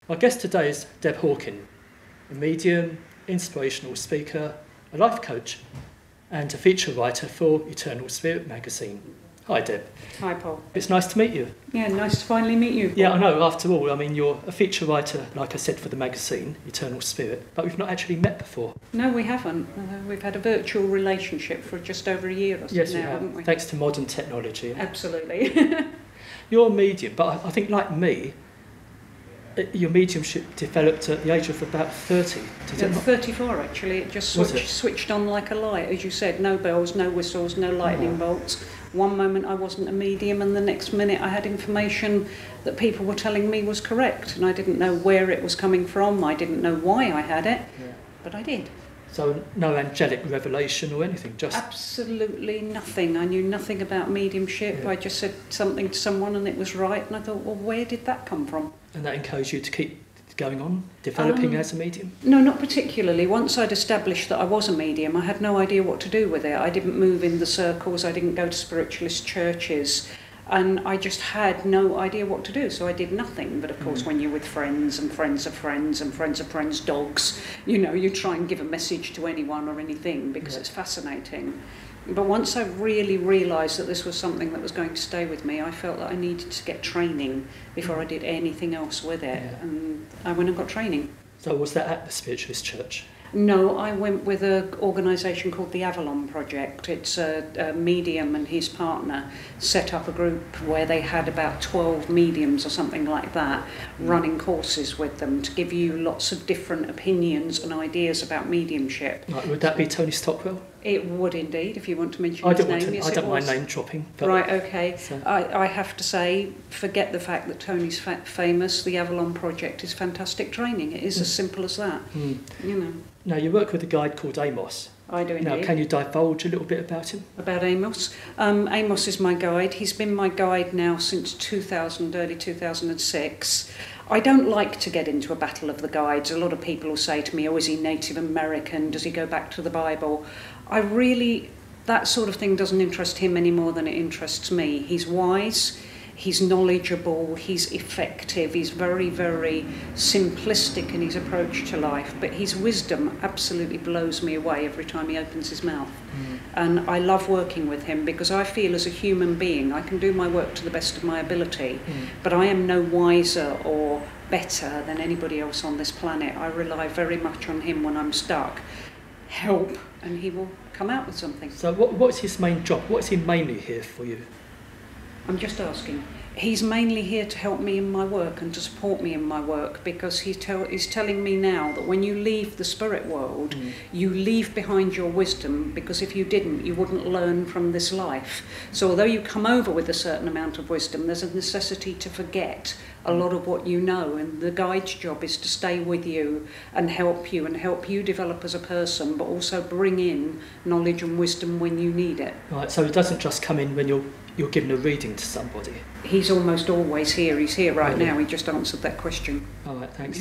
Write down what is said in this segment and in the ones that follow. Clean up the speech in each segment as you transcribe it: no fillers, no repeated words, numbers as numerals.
Our guest today is Deb Hawken, a medium, inspirational speaker, a life coach, and a feature writer for Eternal Spirit magazine. Hi, Deb. Hi, Paul. It's nice to meet you. Yeah, nice to finally meet you, Paul. Yeah, I know, after all, I mean, you're a feature writer, like I said, for the magazine, Eternal Spirit, but we've not actually met before. No, we haven't. We've had a virtual relationship for just over a year or so now, haven't we? Thanks to modern technology. Absolutely. You're a medium, but I think, like me, your mediumship developed at the age of about 30. At 34, actually. It just switched on like a light. As you said, no bells, no whistles, no lightning bolts. One moment I wasn't a medium, and the next minute I had information that people were telling me was correct, and I didn't know where it was coming from. I didn't know why I had it, but I did. So no angelic revelation or anything, just... Absolutely nothing. I knew nothing about mediumship. Yeah. I just said something to someone and it was right, and I thought, well, where did that come from? And that encouraged you to keep going on, developing as a medium? No, not particularly. Once I'd established that I was a medium, I had no idea what to do with it. I didn't move in the circles, I didn't go to spiritualist churches, and I just had no idea what to do, so I did nothing. But of course, when you're with friends and friends of friends and friends of friends' dogs, you know, you try and give a message to anyone or anything because it's fascinating. But once I really realised that this was something that was going to stay with me, I felt that I needed to get training before I did anything else with it. And I went and got training. So was that at the spiritualist church? No, I went with an organisation called the Avalon Project. It's a medium and his partner set up a group where they had about 12 mediums or something like that running courses with them to give you lots of different opinions and ideas about mediumship. Right, would that be Tony Stockwell? It would indeed, if you want to mention his name. I don't mind name dropping. Right, okay. So. I have to say, forget the fact that Tony's famous. The Avalon Project is fantastic training. It is as simple as that, you know. Now, you work with a guide called Amos. I do indeed. Now, can you divulge a little bit about him? About Amos? Amos is my guide. He's been my guide now since 2000, early 2006. I don't like to get into a battle of the guides. A lot of people will say to me, oh, is he Native American? Does he go back to the Bible? That sort of thing doesn't interest him any more than it interests me. He's wise, he's knowledgeable, he's effective, he's very, very simplistic in his approach to life, but his wisdom absolutely blows me away every time he opens his mouth. And I love working with him because I feel as a human being I can do my work to the best of my ability, but I am no wiser or better than anybody else on this planet. I rely very much on him when I'm stuck. Help, and he will come out with something. So what's his main job? What's he mainly here for you? I'm just asking. He's mainly here to help me in my work and to support me in my work, because he's telling me now that when you leave the spirit world, you leave behind your wisdom, because if you didn't, you wouldn't learn from this life. So although you come over with a certain amount of wisdom, there's a necessity to forget a lot of what you know, and the guide's job is to stay with you and help you develop as a person, but also bring in knowledge and wisdom when you need it. Right, so it doesn't just come in when you're giving a reading to somebody. He's almost always here. He's here right now. He just answered that question. All right, thanks.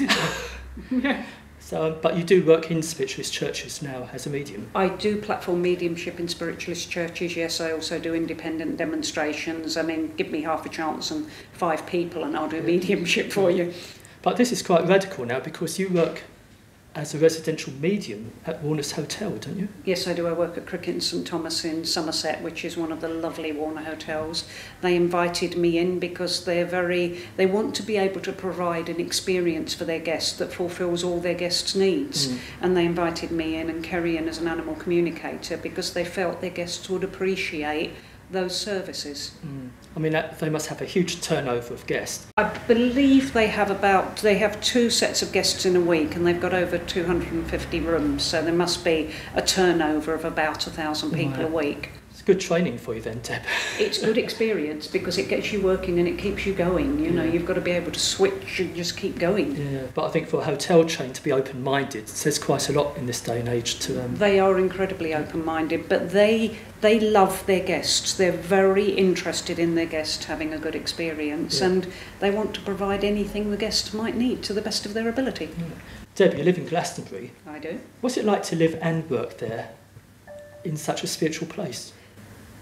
Yeah. So, but you do work in spiritualist churches now as a medium? I do platform mediumship in spiritualist churches, yes. I also do independent demonstrations. I mean, give me half a chance and 5 people and I'll do mediumship for you. But this is quite radical now, because you work as a residential medium at Warner's Hotel, don't you? Yes, I do. I work at Cricket and St Thomas in Somerset, which is one of the lovely Warner hotels. They invited me in because they want to be able to provide an experience for their guests that fulfills all their guests' needs. And they invited me in and Kerry in as an animal communicator because they felt their guests would appreciate those services. I mean, they must have a huge turnover of guests. I believe they have 2 sets of guests in a week, and they've got over 250 rooms, so there must be a turnover of about 1,000 people a week. It's good training for you then, Deb. It's good experience because it gets you working and it keeps you going. You know, you've got to be able to switch and just keep going. Yeah, but I think for a hotel chain to be open-minded says quite a lot in this day and age to them. They are incredibly open-minded, but they love their guests. They're very interested in their guests having a good experience, and they want to provide anything the guests might need to the best of their ability. Deb, you live in Glastonbury. I do. What's it like to live and work there in such a spiritual place?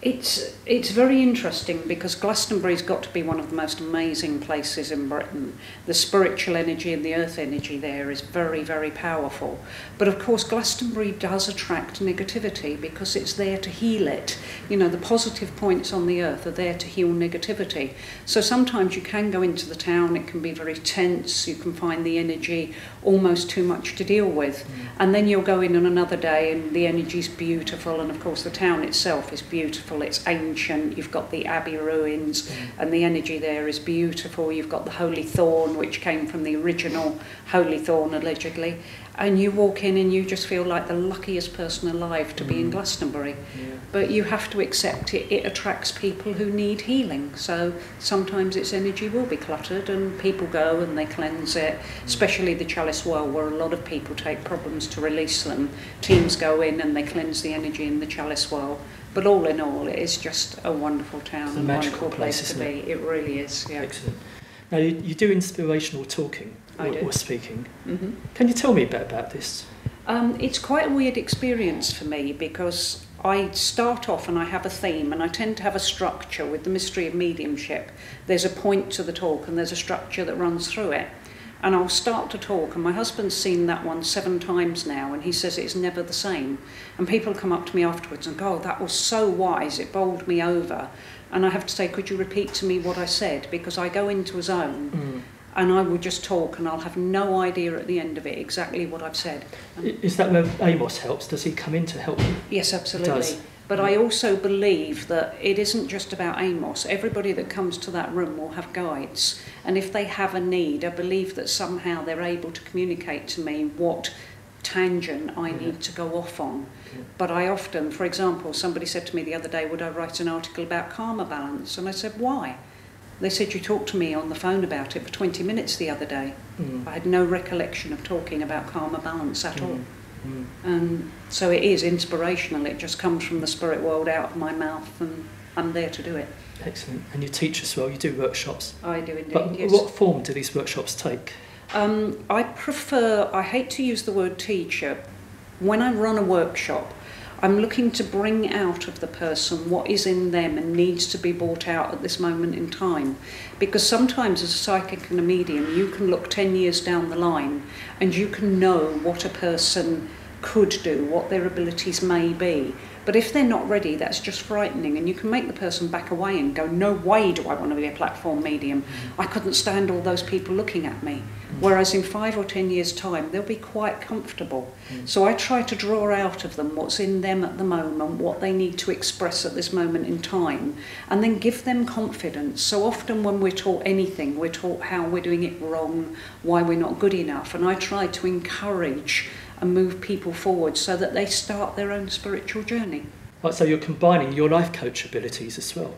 It's very interesting because Glastonbury's got to be one of the most amazing places in Britain. The spiritual energy and the earth energy there is very, very powerful. But of course Glastonbury does attract negativity because it's there to heal it. You know, the positive points on the earth are there to heal negativity. So sometimes you can go into the town, it can be very tense, you can find the energy almost too much to deal with. And then you'll go in on another day and the energy's beautiful, and of course the town itself is beautiful. It's ancient, you've got the abbey ruins and the energy there is beautiful. You've got the Holy Thorn, which came from the original Holy Thorn allegedly, and you walk in and you just feel like the luckiest person alive to be in Glastonbury. But you have to accept it attracts people who need healing, so sometimes its energy will be cluttered and people go and they cleanse it, especially the chalice well where a lot of people take problems to release them. Teams go in and they cleanse the energy in the chalice well. But all in all, it is just a wonderful town, it's a magical magical place to be. It really is, yeah. Excellent. Now, you do inspirational talking or speaking. Mm-hmm. Can you tell me a bit about this? It's quite a weird experience for me because I start off and I have a theme, and I tend to have a structure with the mystery of mediumship. There's a point to the talk and there's a structure that runs through it. And I'll start to talk, and my husband's seen that one 7 times now, and he says it's never the same. And people come up to me afterwards and go, oh, that was so wise, it bowled me over. And I have to say, could you repeat to me what I said? Because I go into a zone, and I will just talk, and I'll have no idea at the end of it exactly what I've said. Is that where Amos helps? Does he come in to help you? Yes, absolutely. He does. But I also believe that it isn't just about Amos. Everybody that comes to that room will have guides. And if they have a need, I believe that somehow they're able to communicate to me what tangent I need to go off on. But I often, for example, somebody said to me the other day, would I write an article about karma balance? And I said, why? They said, you talked to me on the phone about it for 20 minutes the other day. I had no recollection of talking about karma balance at all. And so it is inspirational. It just comes from the spirit world out of my mouth, and I'm there to do it. Excellent. And you teach as well, you do workshops. I do indeed, But yes. what form do these workshops take? I hate to use the word teacher. When I run a workshop, I'm looking to bring out of the person what is in them and needs to be brought out at this moment in time. Because sometimes as a psychic and a medium, you can look 10 years down the line and you can know what a person could do, what their abilities may be. But if they're not ready, that's just frightening, and you can make the person back away and go, no way do I want to be a platform medium. I couldn't stand all those people looking at me. Whereas in 5 or 10 years' time, they'll be quite comfortable. So I try to draw out of them what's in them at the moment, what they need to express at this moment in time, and then give them confidence. So often when we're taught anything, we're taught how we're doing it wrong, why we're not good enough, and I try to encourage and move people forward so that they start their own spiritual journey. Right, so you're combining your life coach abilities as well?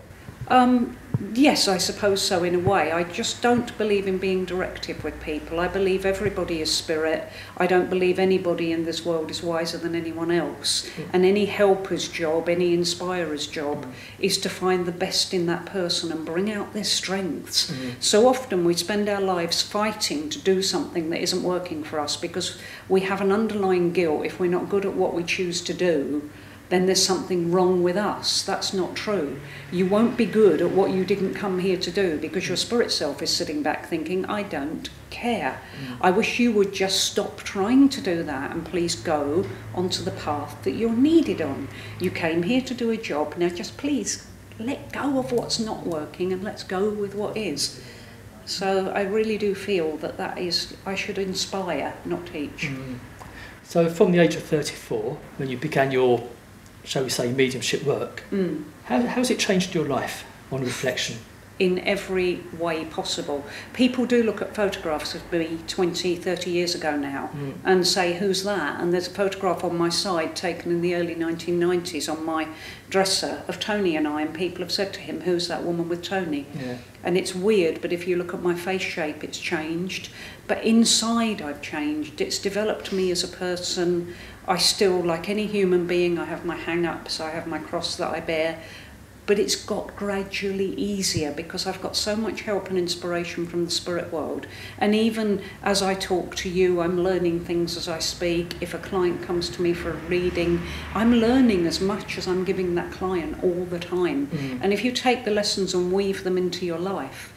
Yes, I suppose so in a way. I just don't believe in being directive with people. I believe everybody is spirit. I don't believe anybody in this world is wiser than anyone else. And any helper's job, any inspirer's job is to find the best in that person and bring out their strengths. So often we spend our lives fighting to do something that isn't working for us because we have an underlying guilt. If we're not good at what we choose to do, then there's something wrong with us. That's not true. You won't be good at what you didn't come here to do because your spirit self is sitting back thinking, I don't care. I wish you would just stop trying to do that and please go onto the path that you're needed on. You came here to do a job, now just please let go of what's not working and let's go with what is. So I really do feel that is, I should inspire, not teach. So from the age of 34, when you began your, shall we say, mediumship work, how's it changed your life on reflection? In every way possible. People do look at photographs of me 20, 30 years ago now and say, who's that? And there's a photograph on my side taken in the early 1990s on my dresser of Tony and I, and people have said to him, who's that woman with Tony? And it's weird, but if you look at my face shape, it's changed. But inside I've changed. It's developed me as a person. I still, like any human being, I have my hang-ups, I have my cross that I bear. but it's got gradually easier because I've got so much help and inspiration from the spirit world. And even as I talk to you, I'm learning things as I speak. If a client comes to me for a reading, I'm learning as much as I'm giving that client all the time. And if you take the lessons and weave them into your life,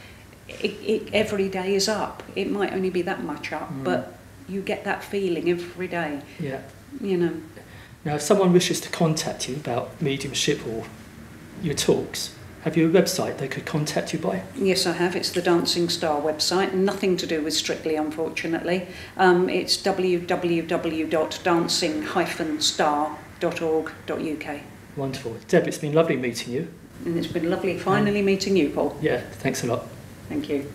every day is up. It might only be that much up, but you get that feeling every day. Yeah. You know. Now, if someone wishes to contact you about mediumship or your talks, have you a website they could contact you by? Yes, I have. It's the Dancing Star website. Nothing to do with Strictly, unfortunately. It's www.dancing-star.org.uk. Wonderful. Deb, it's been lovely meeting you. And it's been lovely finally meeting you, Paul. Yeah, thanks a lot. Thank you.